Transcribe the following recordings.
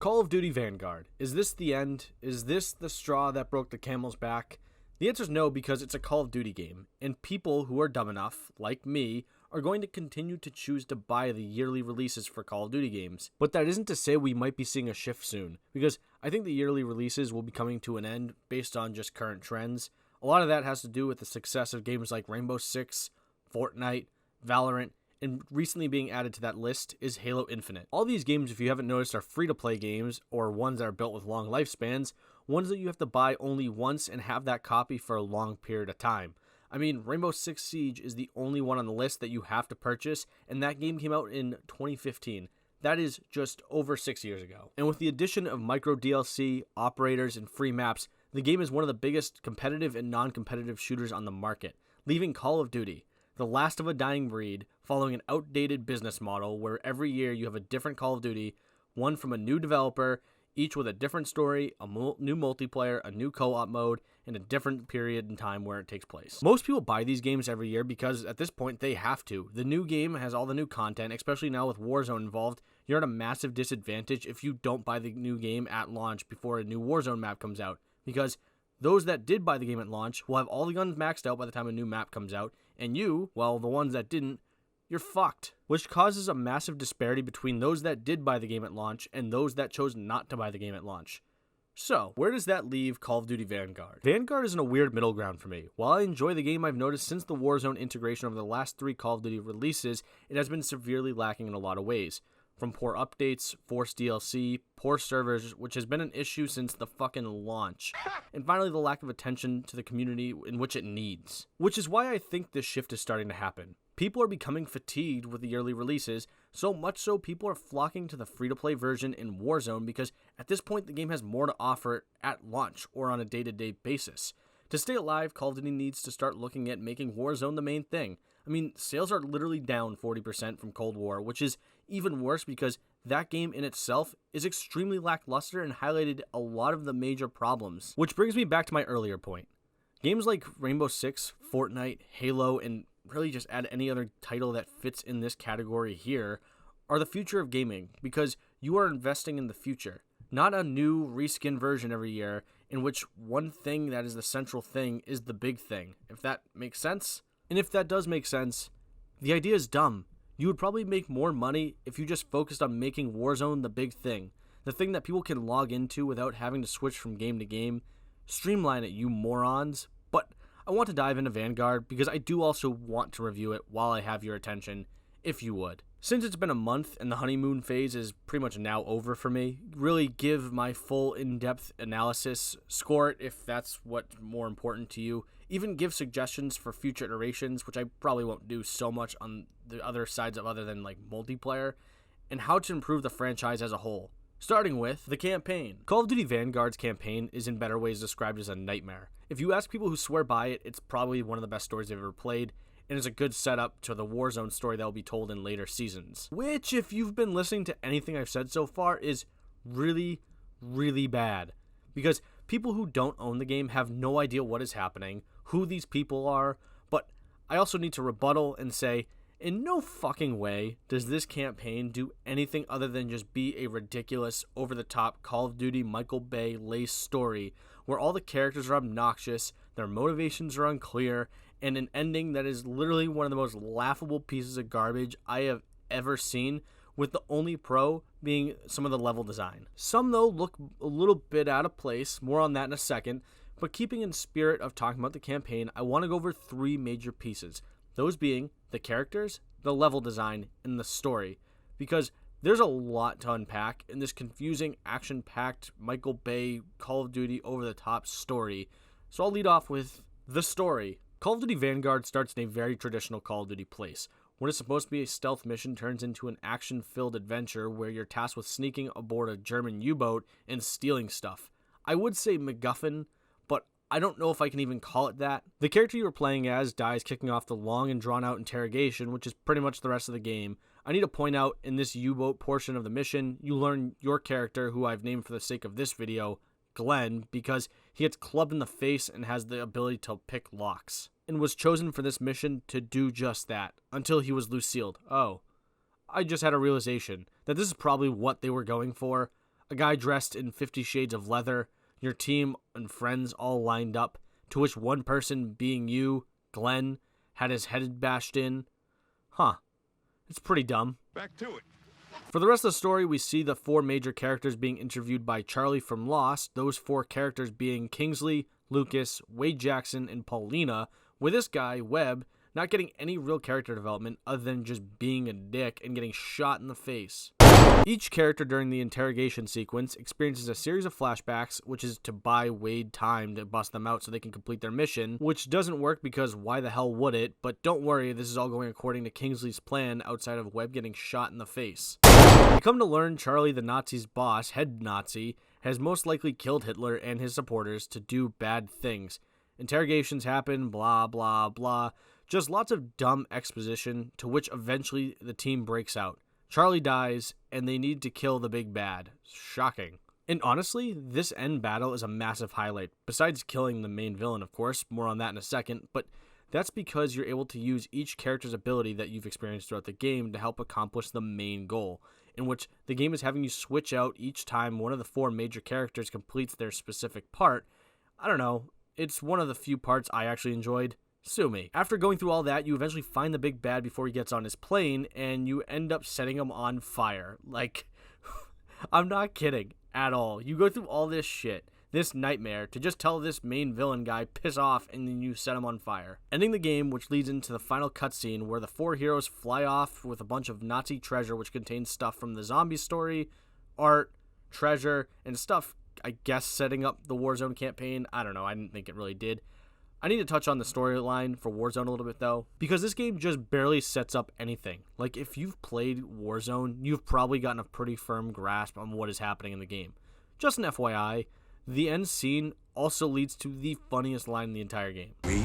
Call of Duty Vanguard. Is this the end? Is this the straw that broke the camel's back? The answer is no, because it's a Call of Duty game, and people who are dumb enough, like me, are going to continue to choose to buy the yearly releases for Call of Duty games. But that isn't to say we might be seeing a shift soon, because I think the yearly releases will be coming to an end based on just current trends. A lot of that has to do with the success of games like Rainbow Six, Fortnite, Valorant, and recently being added to that list is Halo Infinite. All these games, if you haven't noticed, are free-to-play games, or ones that are built with long lifespans, ones that you have to buy only once and have that copy for a long period of time. I mean, Rainbow Six Siege is the only one on the list that you have to purchase, and that game came out in 2015. That is just over 6 years ago. And with the addition of micro DLC, operators, and free maps, the game is one of the biggest competitive and non-competitive shooters on the market, leaving Call of Duty, the last of a dying breed, following an outdated business model where every year you have a different Call of Duty, one from a new developer, each with a different story, a new multiplayer, a new co-op mode, and a different period in time where it takes place. Most people buy these games every year because at this point they have to. The new game has all the new content, especially now with Warzone involved. You're at a massive disadvantage if you don't buy the new game at launch before a new Warzone map comes out, because those that did buy the game at launch will have all the guns maxed out by the time a new map comes out, and you, well, the ones that didn't, you're fucked. Which causes a massive disparity between those that did buy the game at launch and those that chose not to buy the game at launch. So, where does that leave Call of Duty Vanguard? Vanguard is in a weird middle ground for me. While I enjoy the game, I've noticed since the Warzone integration over the last 3 Call of Duty releases, it has been severely lacking in a lot of ways. From poor updates, forced DLC, poor servers, which has been an issue since the fucking launch, and finally the lack of attention to the community in which it needs. Which is why I think this shift is starting to happen. People are becoming fatigued with the yearly releases, so much so people are flocking to the free-to-play version in Warzone because at this point the game has more to offer at launch or on a day-to-day basis. To stay alive, Call of Duty needs to start looking at making Warzone the main thing. I mean, sales are literally down 40% from Cold War, which is even worse because that game in itself is extremely lackluster and highlighted a lot of the major problems. Which brings me back to my earlier point. Games like Rainbow Six, Fortnite, Halo, and really just add any other title that fits in this category here are the future of gaming because you are investing in the future, not a new reskin version every year in which one thing that is the central thing is the big thing, if that makes sense. And if that does make sense, the idea is dumb. You would probably make more money if you just focused on making Warzone the big thing, the thing that people can log into without having to switch from game to game. Streamline it, you morons. But I want to dive into Vanguard because I do also want to review it while I have your attention, if you would. Since it's been a month and the honeymoon phase is pretty much now over for me, really give my full in-depth analysis, score it if that's what's more important to you, even give suggestions for future iterations, which I probably won't do so much on the other sides of other than like multiplayer, and how to improve the franchise as a whole. Starting with the campaign. Call of Duty Vanguard's campaign is in better ways described as a nightmare. If you ask people who swear by it, it's probably one of the best stories they've ever played, and is a good setup to the Warzone story that will be told in later seasons. Which, if you've been listening to anything I've said so far, is really, really bad. Because people who don't own the game have no idea what is happening, who these people are, but I also need to rebuttal and say, in no fucking way does this campaign do anything other than just be a ridiculous, over-the-top Call of Duty Michael Bay lace story where all the characters are obnoxious, their motivations are unclear, and an ending that is literally one of the most laughable pieces of garbage I have ever seen, with the only pro being some of the level design. Some, though, look a little bit out of place, more on that in a second, but keeping in spirit of talking about the campaign, I want to go over 3 major pieces, those being the characters, the level design, and the story, because there's a lot to unpack in this confusing, action-packed Michael Bay Call of Duty over-the-top story, so I'll lead off with the story. Call of Duty Vanguard starts in a very traditional Call of Duty place. What is supposed to be a stealth mission turns into an action-filled adventure where you're tasked with sneaking aboard a German U-boat and stealing stuff. I would say MacGuffin, but I don't know if I can even call it that. The character you were playing as dies kicking off the long and drawn-out interrogation, which is pretty much the rest of the game. I need to point out, in this U-boat portion of the mission, you learn your character, who I've named for the sake of this video, Glenn, because he gets clubbed in the face and has the ability to pick locks, and was chosen for this mission to do just that, until he was Lucille. Oh, I just had a realization that this is probably what they were going for. a guy dressed in 50 shades of leather, your team and friends all lined up, to which one person, being you, Glenn, had his head bashed in. Huh. It's pretty dumb. Back to it. For the rest of the story, we see the 4 major characters being interviewed by Charlie from Lost, those 4 characters being Kingsley, Lucas, Wade Jackson, and Paulina, with this guy, Webb, not getting any real character development other than just being a dick and getting shot in the face. Each character during the interrogation sequence experiences a series of flashbacks, which is to buy Wade time to bust them out so they can complete their mission, which doesn't work because why the hell would it? But don't worry, this is all going according to Kingsley's plan outside of Webb getting shot in the face. We come to learn Charlie, the Nazis' boss, head Nazi, has most likely killed Hitler and his supporters to do bad things. Interrogations happen, blah blah blah. Just lots of dumb exposition, to which eventually the team breaks out. Charlie dies, and they need to kill the big bad. Shocking. And honestly, this end battle is a massive highlight. Besides killing the main villain, of course, more on that in a second, but that's because you're able to use each character's ability that you've experienced throughout the game to help accomplish the main goal, in which the game is having you switch out each time one of the 4 major characters completes their specific part. I don't know, it's one of the few parts I actually enjoyed. Sue me. After going through all that, you eventually find the big bad before he gets on his plane, and you end up setting him on fire. Like, I'm not kidding at all. You go through all this shit, this nightmare, to just tell this main villain guy piss off, and then you set him on fire. Ending the game, which leads into the final cutscene where the 4 heroes fly off with a bunch of Nazi treasure, which contains stuff from the zombie story, art, treasure, and stuff, I guess, setting up the Warzone campaign. I don't know. I didn't think it really did. I need to touch on the storyline for Warzone a little bit, though, because this game just barely sets up anything. Like, if you've played Warzone, you've probably gotten a pretty firm grasp on what is happening in the game. Just an FYI, the end scene also leads to the funniest line in the entire game. We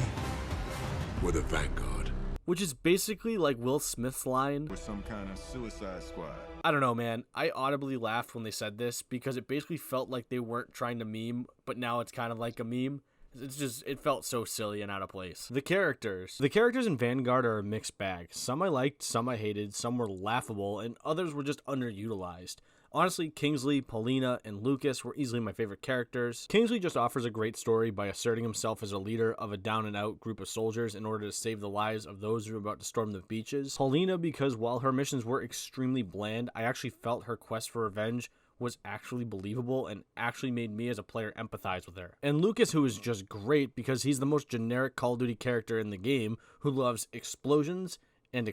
were the Vanguard. Which is basically like Will Smith's line. We're some kind of suicide squad. I don't know, man. I audibly laughed when they said this because it basically felt like they weren't trying to meme, but now it's kind of like a meme. It felt so silly and out of place. The characters in Vanguard are a mixed bag. Some I liked, some I hated, some were laughable, and others were just underutilized. Honestly, Kingsley, Paulina, and Lucas were easily my favorite characters. Kingsley just offers a great story by asserting himself as a leader of a down-and-out group of soldiers in order to save the lives of those who are about to storm the beaches. Paulina, because while her missions were extremely bland, I actually felt her quest for revenge was actually believable and actually made me as a player empathize with her. And Lucas, who is just great because he's the most generic Call of Duty character in the game, who loves explosions and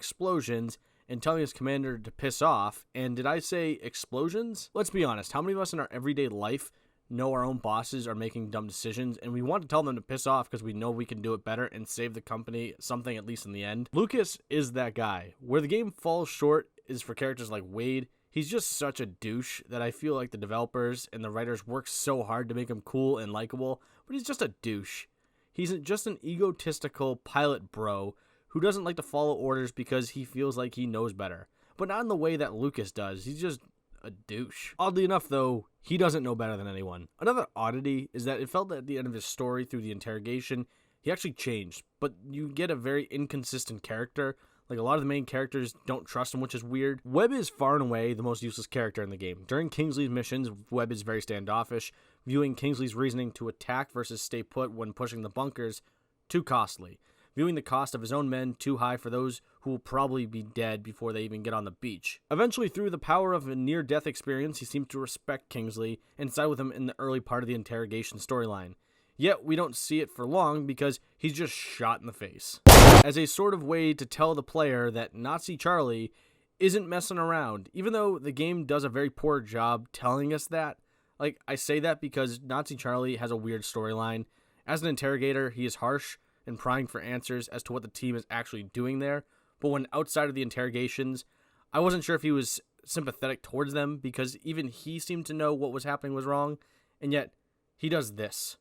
telling his commander to piss off. And did I say explosions? Let's be honest, how many of us in our everyday life know our own bosses are making dumb decisions and we want to tell them to piss off because we know we can do it better and save the company something, at least in the end? Lucas is that guy. Where the game falls short is for characters like Wade. He's just such a douche that I feel like the developers and the writers work so hard to make him cool and likable, but he's just a douche. He's just an egotistical pilot bro who doesn't like to follow orders because he feels like he knows better, but not in the way that Lucas does. He's just a douche. Oddly enough, though, he doesn't know better than anyone. Another oddity is that it felt that at the end of his story through the interrogation, he actually changed, but you get a very inconsistent character. Like, a lot of the main characters don't trust him, which is weird. Webb is far and away the most useless character in the game. During Kingsley's missions, Webb is very standoffish, viewing Kingsley's reasoning to attack versus stay put when pushing the bunkers too costly, viewing the cost of his own men too high for those who will probably be dead before they even get on the beach. Eventually, through the power of a near-death experience, he seemed to respect Kingsley and side with him in the early part of the interrogation storyline. Yet, we don't see it for long because he's just shot in the face. As a sort of way to tell the player that Nazi Charlie isn't messing around, even though the game does a very poor job telling us that. Like, I say that because Nazi Charlie has a weird storyline. As an interrogator, he is harsh and prying for answers as to what the team is actually doing there, but when outside of the interrogations, I wasn't sure if he was sympathetic towards them because even he seemed to know what was happening was wrong, and yet he does this.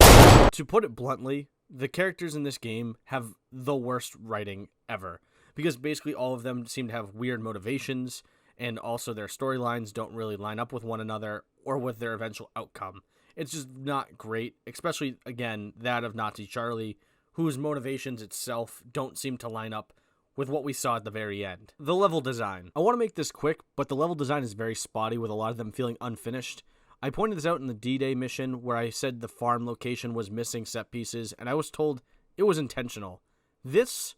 To put it bluntly, the characters in this game have the worst writing ever, because basically all of them seem to have weird motivations, and also their storylines don't really line up with one another or with their eventual outcome. It's just not great, especially, again, that of Nazi Charlie, whose motivations itself don't seem to line up with what we saw at the very end. The level design. I want to make this quick, but the level design is very spotty, with a lot of them feeling unfinished. I pointed this out in the D-Day mission where I said the farm location was missing set pieces, and I was told it was intentional. This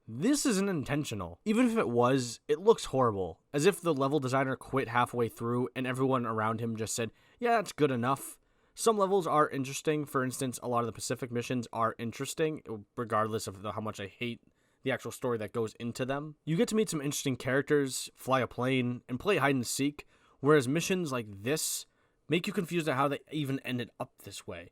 isn't intentional. Even if it was, it looks horrible, as if the level designer quit halfway through and everyone around him just said, yeah, that's good enough. Some levels are interesting. For instance, a lot of the Pacific missions are interesting, regardless of how much I hate the actual story that goes into them. You get to meet some interesting characters, fly a plane, and play hide and seek, whereas missions like this make you confused at how they even ended up this way.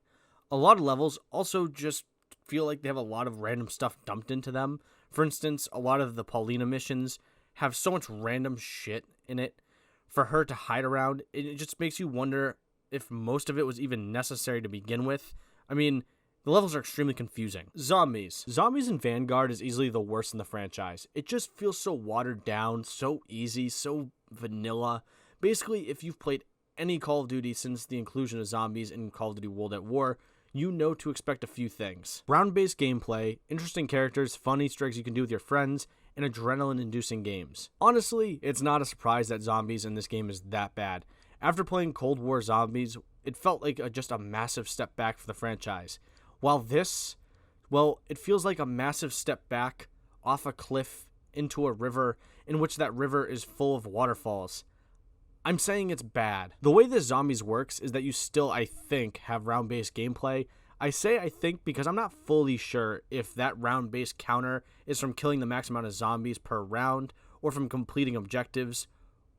A lot of levels also just feel like they have a lot of random stuff dumped into them. For instance, a lot of the Paulina missions have so much random shit in it for her to hide around. It just makes you wonder if most of it was even necessary to begin with. I mean, the levels are extremely confusing. Zombies. Zombies in Vanguard is easily the worst in the franchise. It just feels so watered down, so easy, so vanilla. Basically, if you've played any Call of Duty since the inclusion of zombies in Call of Duty World at War, you know to expect a few things. Round-based gameplay, interesting characters, fun Easter eggs you can do with your friends, and adrenaline-inducing games. Honestly, it's not a surprise that zombies in this game is that bad. After playing Cold War Zombies, it felt like just a massive step back for the franchise. While this, well, it feels like a massive step back off a cliff into a river in which that river is full of waterfalls. I'm saying it's bad. The way this Zombies works is that you still, I think, have round-based gameplay. I say I think because I'm not fully sure if that round-based counter is from killing the max amount of zombies per round or from completing objectives,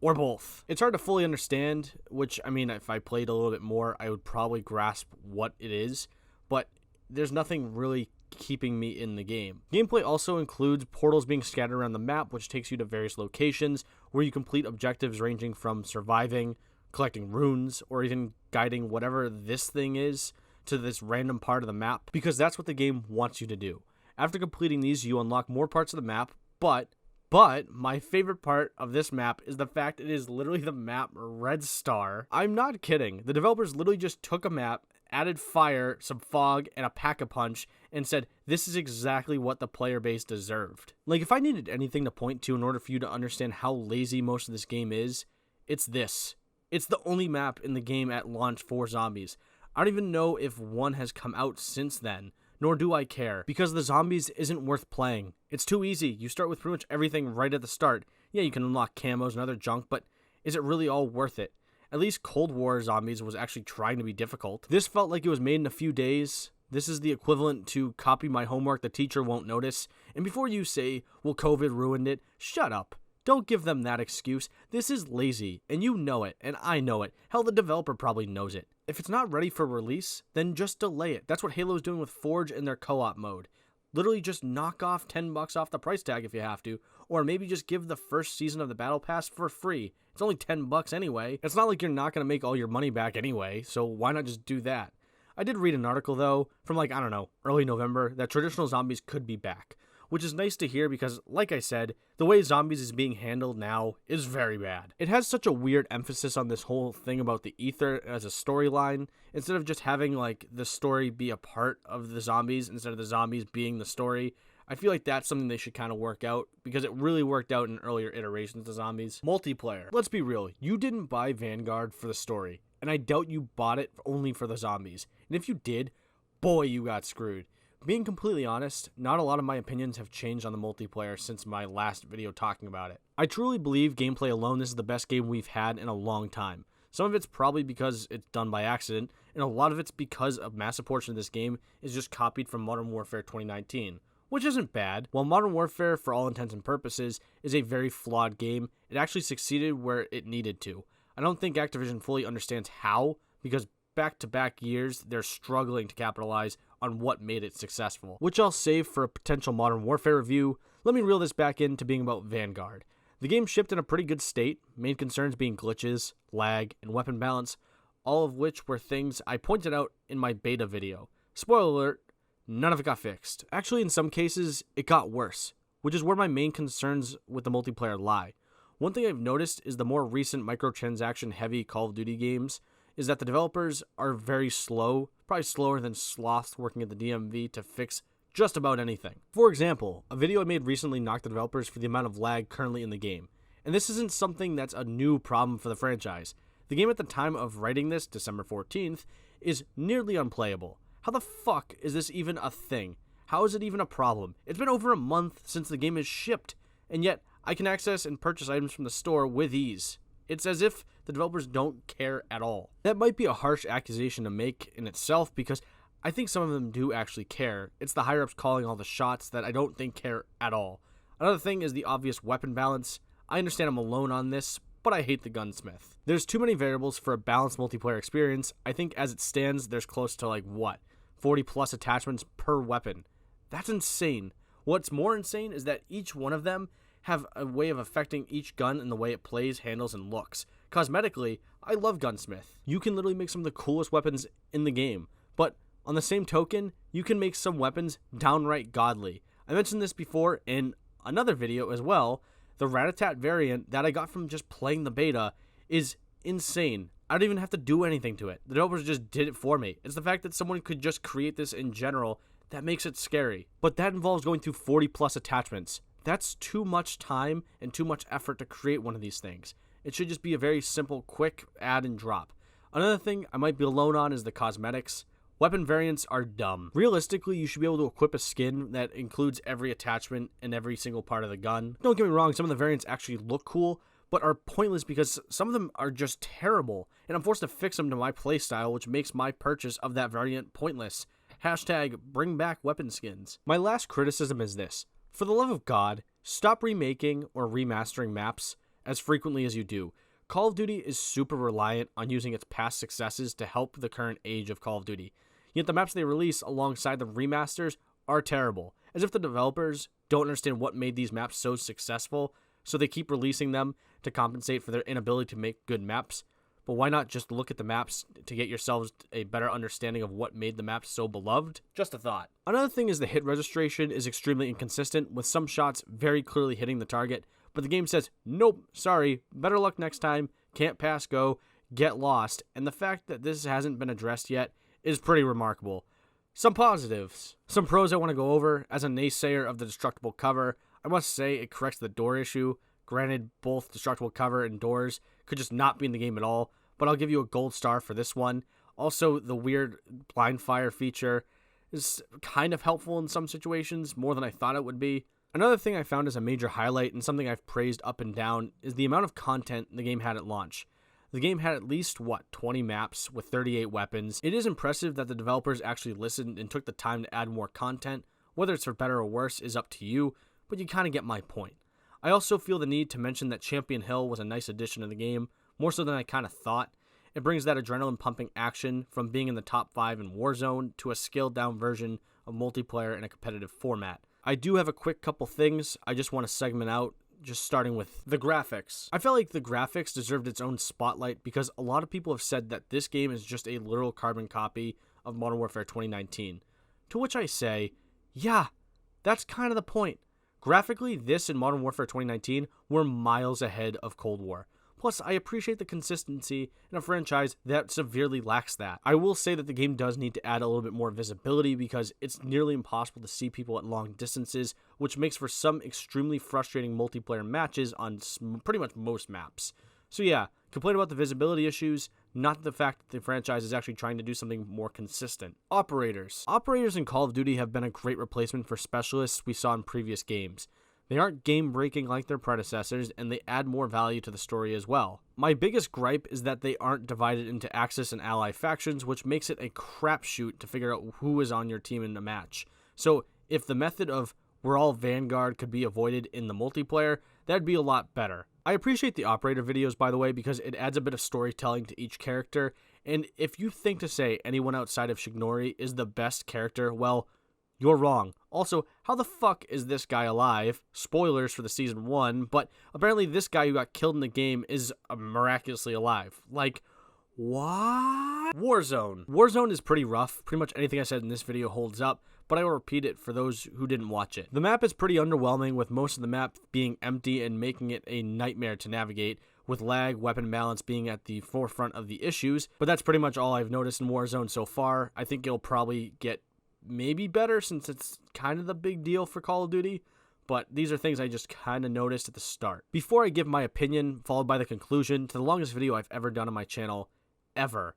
or both. It's hard to fully understand, which, I mean, if I played a little bit more, I would probably grasp what it is, but there's nothing really keeping me in the game. Gameplay also includes portals being scattered around the map, which takes you to various locations where you complete objectives ranging from surviving, collecting runes, or even guiding whatever this thing is to this random part of the map, because that's what the game wants you to do. After completing these, you unlock more parts of the map, but my favorite part of this map is the fact it is literally the map Red Star. I'm not kidding. The developers literally just took a map, added fire, some fog, and a pack-a-punch, and said, this is exactly what the player base deserved. Like, if I needed anything to point to in order for you to understand how lazy most of this game is, it's this. It's the only map in the game at launch for zombies. I don't even know if one has come out since then, nor do I care, because the zombies isn't worth playing. It's too easy. You start with pretty much everything right at the start. Yeah, you can unlock camos and other junk, but is it really all worth it? At least Cold War Zombies was actually trying to be difficult. This felt like it was made in a few days. This is the equivalent to copy my homework the teacher won't notice. And before you say, well, COVID ruined it, shut up. Don't give them that excuse. This is lazy, and you know it, and I know it. Hell, the developer probably knows it. If it's not ready for release, then just delay it. That's what Halo's doing with Forge in their co-op mode. Literally just knock off $10 off the price tag if you have to, or maybe just give the first season of the Battle Pass for free. It's only $10 anyway. It's not like you're not going to make all your money back anyway, so why not just do that? I did read an article, though, from early November, that traditional zombies could be back, which is nice to hear because, like I said, the way zombies is being handled now is very bad. It has such a weird emphasis on this whole thing about the ether as a storyline, instead of just having, the story be a part of the zombies, instead of the zombies being the story. I feel like that's something they should kind of work out, because it really worked out in earlier iterations of zombies. Multiplayer. Let's be real, you didn't buy Vanguard for the story, and I doubt you bought it only for the zombies. And if you did, boy, you got screwed. Being completely honest, not a lot of my opinions have changed on the multiplayer since my last video talking about it. I truly believe gameplay alone, this is the best game we've had in a long time. Some of it's probably because it's done by accident, and a lot of it's because a massive portion of this game is just copied from Modern Warfare 2019. Which isn't bad. While Modern Warfare, for all intents and purposes, is a very flawed game, it actually succeeded where it needed to. I don't think Activision fully understands how, because back-to-back years, they're struggling to capitalize on what made it successful. Which I'll save for a potential Modern Warfare review. Let me reel this back into being about Vanguard. The game shipped in a pretty good state, main concerns being glitches, lag, and weapon balance, all of which were things I pointed out in my beta video. Spoiler alert, none of it got fixed. Actually, in some cases, it got worse, which is where my main concerns with the multiplayer lie. One thing I've noticed is the more recent microtransaction-heavy Call of Duty games is that the developers are very slow, probably slower than sloths working at the DMV to fix just about anything. For example, a video I made recently knocked the developers for the amount of lag currently in the game. And this isn't something that's a new problem for the franchise. The game at the time of writing this, December 14th, is nearly unplayable. How the fuck is this even a thing? How is it even a problem? It's been over a month since the game is shipped, and yet I can access and purchase items from the store with ease. It's as if the developers don't care at all. That might be a harsh accusation to make in itself, because I think some of them do actually care. It's the higher-ups calling all the shots that I don't think care at all. Another thing is the obvious weapon balance. I understand I'm alone on this, but I hate the gunsmith. There's too many variables for a balanced multiplayer experience. I think as it stands, there's close to 40 plus attachments per weapon. That's insane. What's more insane is that each one of them have a way of affecting each gun in the way it plays, handles, and looks. Cosmetically, I love Gunsmith. You can literally make some of the coolest weapons in the game, but on the same token, you can make some weapons downright godly. I mentioned this before in another video as well. The Rat-a-tat variant that I got from just playing the beta is insane. I don't even have to do anything to it. The developers just did it for me. It's the fact that someone could just create this in general that makes it scary. But that involves going through 40 plus attachments. That's too much time and too much effort to create one of these things. It should just be a very simple, quick add and drop. Another thing I might be alone on is the cosmetics. Weapon variants are dumb. Realistically, you should be able to equip a skin that includes every attachment and every single part of the gun. Don't get me wrong, some of the variants actually look cool, but are pointless because some of them are just terrible, and I'm forced to fix them to my playstyle, which makes my purchase of that variant pointless. Hashtag bring back weapon skins. My last criticism is this. For the love of God, stop remaking or remastering maps as frequently as you do. Call of Duty is super reliant on using its past successes to help the current age of Call of Duty. Yet the maps they release alongside the remasters are terrible, as if the developers don't understand what made these maps so successful, so they keep releasing them to compensate for their inability to make good maps. But why not just look at the maps to get yourselves a better understanding of what made the maps so beloved? Just a thought. Another thing is the hit registration is extremely inconsistent, with some shots very clearly hitting the target, but the game says, nope, sorry, better luck next time, can't pass go, get lost, and the fact that this hasn't been addressed yet is pretty remarkable. Some positives. Some pros I want to go over. As a naysayer of the destructible cover, I must say it corrects the door issue. Granted, both destructible cover and doors could just not be in the game at all, but I'll give you a gold star for this one. Also, the weird blind fire feature is kind of helpful in some situations, more than I thought it would be. Another thing I found as a major highlight, and something I've praised up and down, is the amount of content the game had at launch. The game had at least, 20 maps with 38 weapons. It is impressive that the developers actually listened and took the time to add more content. Whether it's for better or worse is up to you, but you kind of get my point. I also feel the need to mention that Champion Hill was a nice addition to the game, more so than I kind of thought. It brings that adrenaline-pumping action from being in the top 5 in Warzone to a scaled-down version of multiplayer in a competitive format. I do have a quick couple things I just want to segment out, just starting with the graphics. I felt like the graphics deserved its own spotlight because a lot of people have said that this game is just a literal carbon copy of Modern Warfare 2019. To which I say, yeah, that's kind of the point. Graphically, this and Modern Warfare 2019 were miles ahead of Cold War. Plus, I appreciate the consistency in a franchise that severely lacks that. I will say that the game does need to add a little bit more visibility because it's nearly impossible to see people at long distances, which makes for some extremely frustrating multiplayer matches on pretty much most maps. So yeah, complain about the visibility issues, not the fact that the franchise is actually trying to do something more consistent. Operators. Operators in Call of Duty have been a great replacement for specialists we saw in previous games. They aren't game-breaking like their predecessors, and they add more value to the story as well. My biggest gripe is that they aren't divided into Axis and Ally factions, which makes it a crapshoot to figure out who is on your team in a match. So if the method of we're all Vanguard could be avoided in the multiplayer, that'd be a lot better. I appreciate the operator videos, by the way, because it adds a bit of storytelling to each character, and if you think to say anyone outside of Shignori is the best character, well, you're wrong. Also, how the fuck is this guy alive? Spoilers for the Season 1, but apparently this guy who got killed in the game is miraculously alive. Like, what? Warzone. Warzone is pretty rough. Pretty much anything I said in this video holds up, but I will repeat it for those who didn't watch it. The map is pretty underwhelming, with most of the map being empty and making it a nightmare to navigate, with lag, weapon balance being at the forefront of the issues, but that's pretty much all I've noticed in Warzone so far. I think it'll probably get maybe better since it's kind of the big deal for Call of Duty, but these are things I just kind of noticed at the start. Before I give my opinion, followed by the conclusion to the longest video I've ever done on my channel, ever,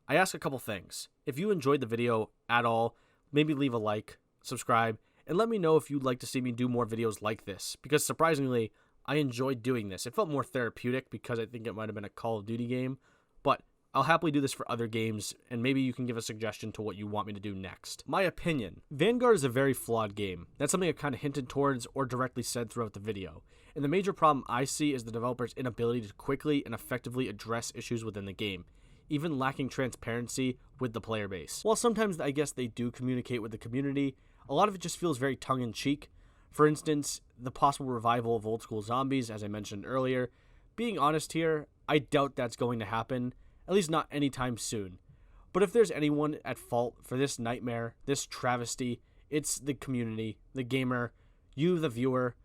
I ask a couple things. If you enjoyed the video at all, maybe leave a like, subscribe, and let me know if you'd like to see me do more videos like this, because surprisingly, I enjoyed doing this. It felt more therapeutic because I think it might have been a Call of Duty game, but I'll happily do this for other games, and maybe you can give a suggestion to what you want me to do next. My opinion. Vanguard is a very flawed game. That's something I kind of hinted towards or directly said throughout the video. And the major problem I see is the developer's inability to quickly and effectively address issues within the game, even lacking transparency with the player base. While sometimes I guess they do communicate with the community, a lot of it just feels very tongue-in-cheek. For instance, the possible revival of old school zombies, as I mentioned earlier. Being honest here, I doubt that's going to happen, at least not anytime soon. But if there's anyone at fault for this nightmare, this travesty, it's the community, the gamer, you, the viewer.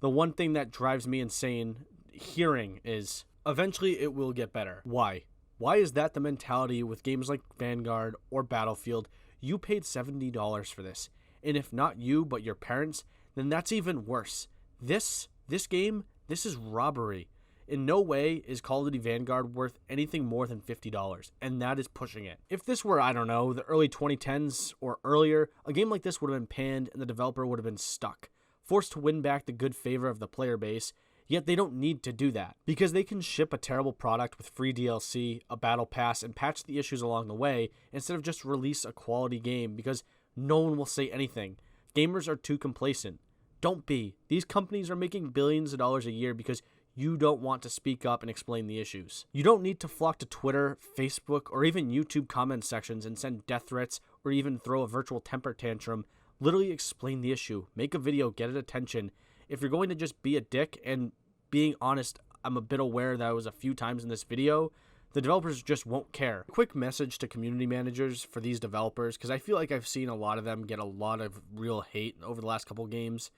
The one thing that drives me insane hearing is, eventually it will get better. Why? Why is that the mentality with games like Vanguard or Battlefield? You paid $70 for this, and if not you, but your parents, then that's even worse. This game, this is robbery. In no way is Call of Duty Vanguard worth anything more than $50, and that is pushing it. If this were, I don't know, the early 2010s or earlier, a game like this would have been panned and the developer would have been stuck, forced to win back the good favor of the player base, yet they don't need to do that, because they can ship a terrible product with free DLC, a battle pass, and patch the issues along the way, instead of just release a quality game, because no one will say anything. Gamers are too complacent. Don't be. These companies are making billions of dollars a year because you don't want to speak up and explain the issues. You don't need to flock to Twitter, Facebook, or even YouTube comment sections and send death threats or even throw a virtual temper tantrum. Literally explain the issue. Make a video, get it attention. If you're going to just be a dick, and being honest, I'm a bit aware that I was a few times in this video, the developers just won't care. Quick message to community managers for these developers, because I feel like I've seen a lot of them get a lot of real hate over the last couple games.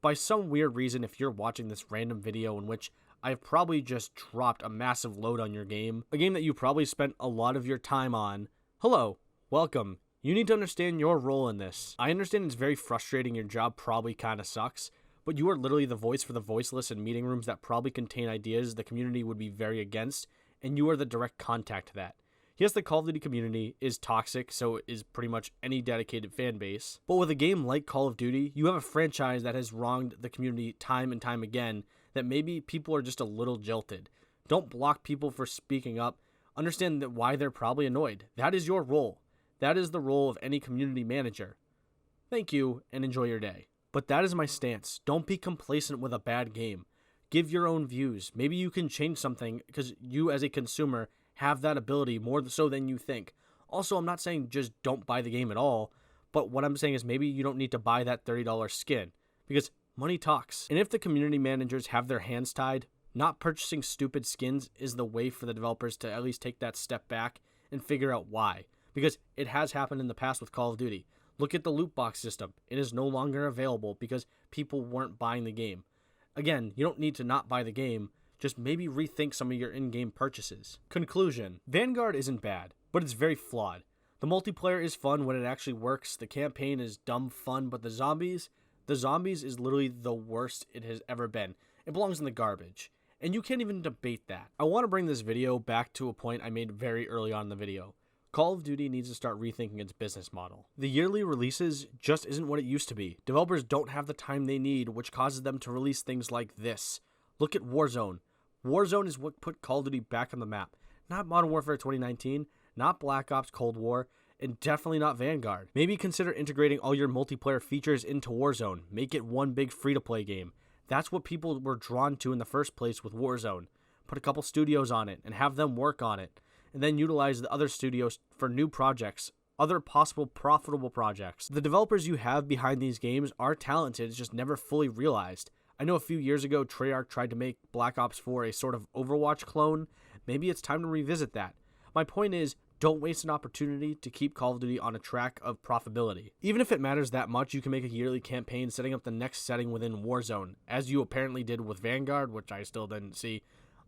By some weird reason, if you're watching this random video in which I've probably just dropped a massive load on your game, a game that you probably spent a lot of your time on, hello, welcome. You need to understand your role in this. I understand it's very frustrating, your job probably kind of sucks, but you are literally the voice for the voiceless in meeting rooms that probably contain ideas the community would be very against, and you are the direct contact to that. Yes, the Call of Duty community is toxic, so is pretty much any dedicated fan base. But with a game like Call of Duty, you have a franchise that has wronged the community time and time again, that maybe people are just a little jilted. Don't block people for speaking up. Understand that why they're probably annoyed. That is your role. That is the role of any community manager. Thank you, and enjoy your day. But that is my stance. Don't be complacent with a bad game. Give your own views. Maybe you can change something, because you as a consumer have that ability more so than you think. Also, I'm not saying just don't buy the game at all, but what I'm saying is maybe you don't need to buy that $30 skin, because money talks. And if the community managers have their hands tied, not purchasing stupid skins is the way for the developers to at least take that step back and figure out why. Because it has happened in the past with Call of Duty. Look at the loot box system. It is no longer available because people weren't buying the game. Again, you don't need to not buy the game, just maybe rethink some of your in-game purchases. Conclusion. Vanguard isn't bad, but it's very flawed. The multiplayer is fun when it actually works. The campaign is dumb fun, but the zombies is literally the worst it has ever been. It belongs in the garbage. And you can't even debate that. I want to bring this video back to a point I made very early on in the video. Call of Duty needs to start rethinking its business model. The yearly releases just isn't what it used to be. Developers don't have the time they need, which causes them to release things like this. Look at Warzone. Warzone is what put Call of Duty back on the map. Not Modern Warfare 2019, not Black Ops Cold War, and definitely not Vanguard. Maybe consider integrating all your multiplayer features into Warzone. Make it one big free-to-play game. That's what people were drawn to in the first place with Warzone. Put a couple studios on it and have them work on it. And then utilize the other studios for new projects, other possible profitable projects. The developers you have behind these games are talented, it's just never fully realized. I know a few years ago, Treyarch tried to make Black Ops 4 a sort of Overwatch clone. Maybe it's time to revisit that. My point is, don't waste an opportunity to keep Call of Duty on a track of profitability. Even if it matters that much, you can make a yearly campaign setting up the next setting within Warzone, as you apparently did with Vanguard, which I still didn't see.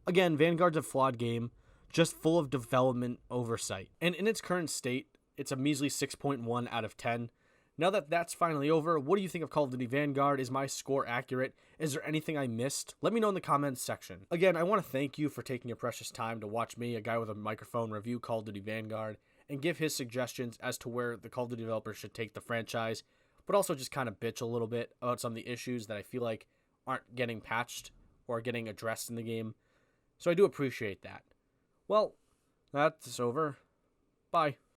Again, Vanguard's a flawed game, just full of development oversight. And in its current state, it's a measly 6.1 out of 10. Now that that's finally over, what do you think of Call of Duty Vanguard? Is my score accurate? Is there anything I missed? Let me know in the comments section. Again, I want to thank you for taking your precious time to watch me, a guy with a microphone, review Call of Duty Vanguard, and give his suggestions as to where the Call of Duty developers should take the franchise, but also just kind of bitch a little bit about some of the issues that I feel like aren't getting patched or getting addressed in the game. So I do appreciate that. Well, that's over. Bye.